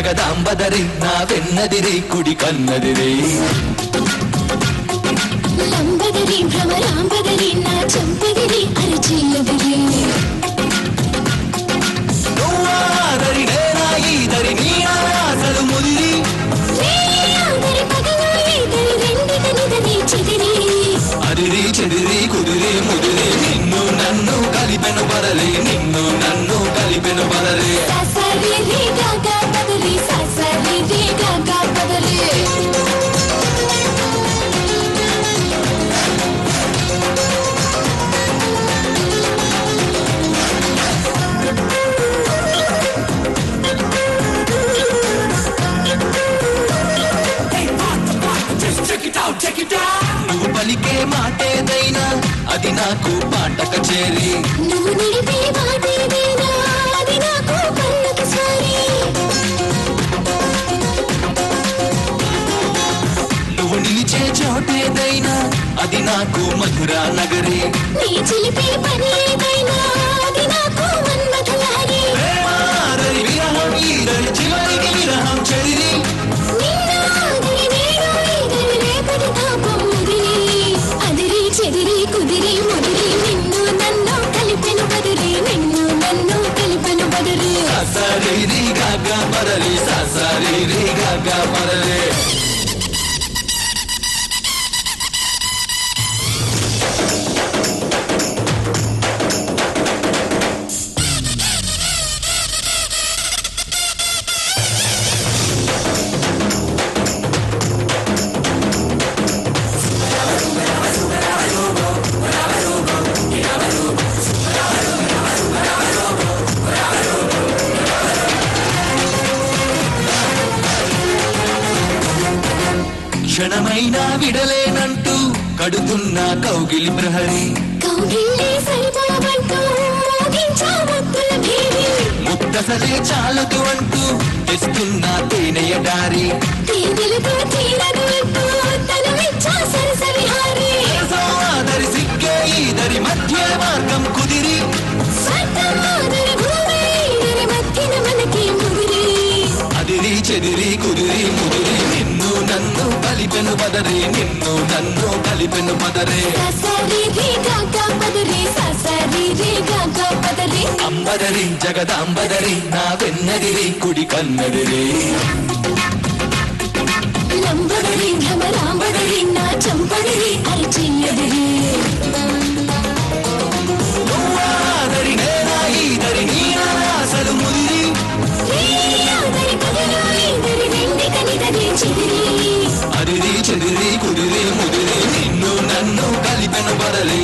జగదాంబదరి నా వెన్నదిరి కుడి కన్నదిరి లంబదరి భ్రమరాంబదరి నా చంపదిరి అరచిల్లదిరి నువ్వాదరి నేనా ఈదరి నీ ఆశలు ముదిరి అదిరి చెదిరి కుదిరి ముదిరి నిన్ను నన్ను కలిపెను బదలి నిన్ను నన్ను కలిపెను బదలి ససరి రే గాగా బదలి ససరి రే గాగా బదలి నువ్వు పలికే మాటేదైనా అది నాకు పాట కచేరి నువ్వు నిలిపే మాటేదైనా అది నాకు కన్నక సారి నువ్వు నిలిచే చోటేదైనా అది నాకు మధురా నగరి నీ చిలిపే పని ఏదైనా అది నాకు మన్మథ లహరి ప్రేమాదరి విరహం ఈదరి చివరికి విరహం చెదిరి చెదిరి కుదిరి ముదిరి నిన్ను నన్ను కలిపెను బదిరి నిన్ను నన్ను కలిపెను బదిరి ససరి రి గాగా బదలి ససరి రి గాగా బదలి క్షణమైనా విడలేనంటూ కడుతున్న కౌగిలి ప్రహరి కౌగిలి సరిపడమంటూ మోగించా ముద్దుల భేరి ముక్తసలే చాలదు అంటూ తెస్తున్న తేనెయ దారి తేనెలతో తీరదు అంటూ తనమిచ్చా సరస విహారి ఆదరి సిక్కే ఈదరి మధ్య మార్గం కుదిరి స్వర్గమాదరి భూమి ఈదరి మధ్యన మనకి ముదిరి అదిరి చెదిరి కుదిరి ముదిరి నిన్ను నన్ను కలిపెను బదరి నిన్ను నన్ను కలిపెను బదరే ససరి రే గాగా బదరి ససరి రే గాగా బదరి అంబదరి జగదాంబదరి నా వెన్నదిరి కుడి కన్నదిరి లంబదరి భ్రమరాంబదరి నా చంపదిరి అరచిల్లదిరి నువ్వాదరి నేనా ఈదరి నీ ఆశలు ముదిరి అదిరి చెదిరి కుదిరి ముదిరి నిన్ను నన్ను కలిపెను బదలి